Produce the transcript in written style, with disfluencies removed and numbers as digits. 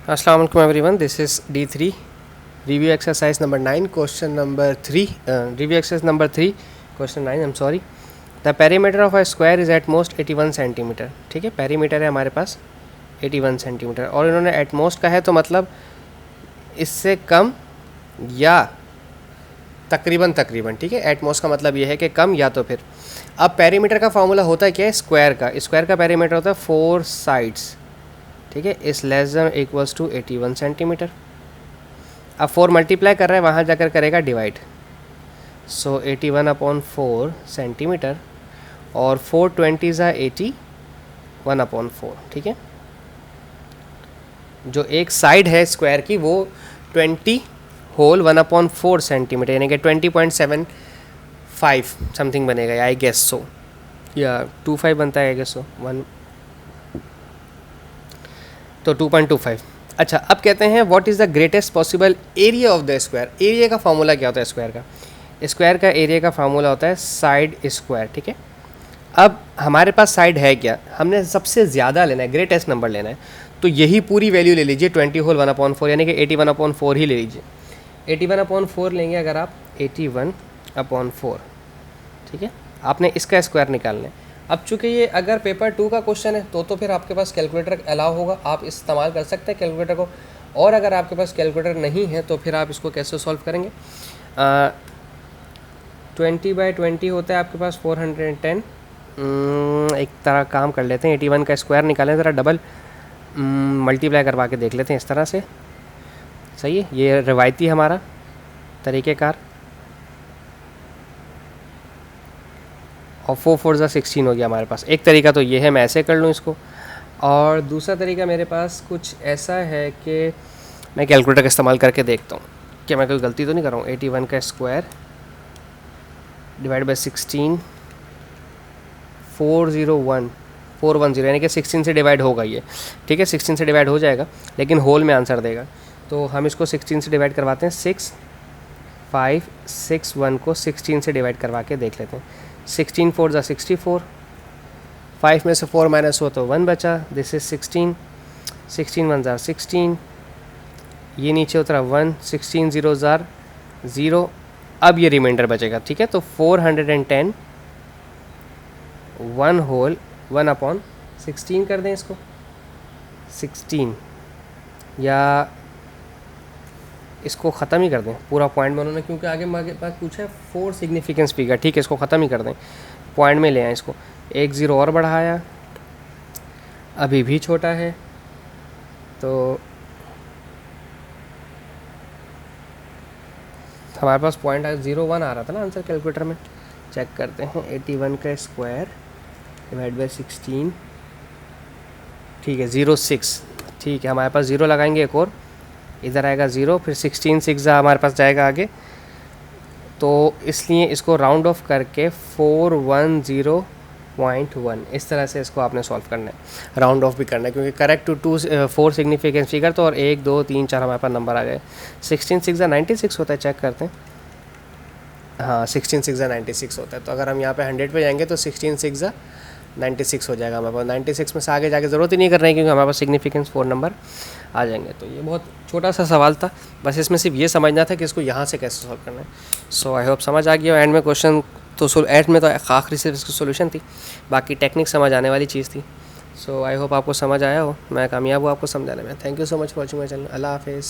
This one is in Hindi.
अस्सलाम वालेकुम everyone, this is D3 review exercise number 9 question number 3 review exercise number 3 question 9 I'm sorry. The perimeter of a square is at most 81 centimetre. ठीक है, पेरीमीटर है हमारे पास 81 सेंटीमीटर और इन्होंने एट मोस्ट का है तो मतलब इससे कम या तकरीबन तकरीबन. ठीक है, एट मोस्ट का मतलब ये है कि कम या तो फिर. अब पेरीमीटर का फार्मूला होता है क्या है, स्क्वायर का पेरीमीटर होता है 4 साइड्स. ठीक है, is less than equals to 81 centimetre. अब 4 मल्टीप्लाई कर रहा है, वहाँ जाकर करेगा डिवाइड. सो 81/4 सेंटीमीटर और 420 81/4. ठीक है, जो एक साइड है स्क्वायर की वो 20 होल 1/4 सेंटीमीटर यानी कि 20.75 समथिंग बनेगा, आई गेस सो, या 25 बनता है आई गेस सो, 1 तो 2.25. अच्छा, अब कहते हैं what is the greatest possible area of the square. Area का फार्मूला क्या होता है स्क्वायर का? स्क्वायर का एरिया का फार्मूला होता है साइड स्क्वायर. ठीक है, अब हमारे पास साइड है क्या, हमने सबसे ज़्यादा लेना है, ग्रेटेस्ट नंबर लेना है, तो यही पूरी वैल्यू ले लीजिए 20 होल 1/4 यानी कि 81/4 ही ले लीजिए. 81/4 लेंगे अगर आप 81/4. ठीक है, आपने इसका स्क्वायर निकालना है. अब चूँकि ये अगर पेपर 2 का क्वेश्चन है तो फिर आपके पास कैलकुलेटर अलाउ होगा, आप इस्तेमाल कर सकते हैं कैलकुलेटर को. और अगर आपके पास कैलकुलेटर नहीं है तो फिर आप इसको कैसे सॉल्व करेंगे. 20/20 होता है आपके पास 410. एक तरह काम कर लेते हैं, 81 का स्क्वायर निकालें, ज़रा डबल मल्टीप्लाई करवा के देख लेते हैं इस तरह से. सही है, ये रिवायती हमारा तरीक़ेकार. और 4 4 16 हो गया हमारे पास. एक तरीका तो ये है, मैं ऐसे कर लूँ इसको, और दूसरा तरीका मेरे पास कुछ ऐसा है कि मैं कैलकुलेटर का इस्तेमाल करके देखता हूँ कि मैं कोई गलती तो नहीं कर रहा हूँ. 81 का स्क्वायर डिवाइड बाई 16 410 यानी कि 16 से डिवाइड होगा ये. ठीक है, 16 से डिवाइड हो जाएगा लेकिन होल में आंसर देगा, तो हम इसको 16 से डिवाइड करवाते हैं. 6 5 6 1 को 16 से डिवाइड करवा के देख लेते हैं. 16 4 64, 5 में से 4 माइनस हो तो 1 बचा. दिस इज़ 16 1 16, ये नीचे उतरा 1, 16 0 0. अब ये रिमाइंडर बचेगा. ठीक है, तो 410 1 होल 1/16 कर दें इसको 16, या इसको ख़त्म ही कर दें पूरा पॉइंट में उन्होंने, क्योंकि आगे मेरे पास पूछा है 4 सिग्निफिकेंस फिगर. ठीक है, इसको ख़त्म ही कर दें, पॉइंट में ले आए इसको. 1 0 और बढ़ाया, अभी भी छोटा है, तो हमारे पास पॉइंट 01 आ रहा था ना आंसर कैलकुलेटर में. चेक करते हैं. 81 का स्क्वायर डिवाइड बाई 16. ठीक है, 06. ठीक है, हमारे पास 0 लगाएंगे एक और, इधर आएगा 0, फिर 16 6 हमारे पास जाएगा आगे, तो इसलिए इसको राउंड ऑफ करके 410.1 इस तरह से इसको आपने सॉल्व करना है. राउंड ऑफ भी करना है क्योंकि करेक्ट टू 4 सिग्निफिकेंस फिगर, तो और 1 2 3 4 हमारे पास नंबर आ गए. 16 6 96 होता है, चेक करते हैं. हाँ, 16 6 96 होता है. तो अगर हम यहाँ पे 100 पे जाएंगे तो 16 6 96 हो जाएगा हमारे पास. 96 में से आगे जाके ज़रूरत ही नहीं कर रही क्योंकि हमारे पास सिग्निफिकेंस 4 नंबर आ जाएंगे. तो ये बहुत छोटा सा सवाल था, बस इसमें सिर्फ ये समझना था कि इसको यहाँ से कैसे सॉल्व करना है. सो आई होप समझ आ गया. एंड में क्वेश्चन तो एंड में तो आखिरी सिर्फ इसकी सोल्यूशन थी, बाकी टेक्निक समझ आने वाली चीज़ थी. सो आई होप आपको समझ आया हो, मैं कामयाब हूँ आपको समझाने में. Thank you so much for watching my channel. अल्लाह हाफिज़.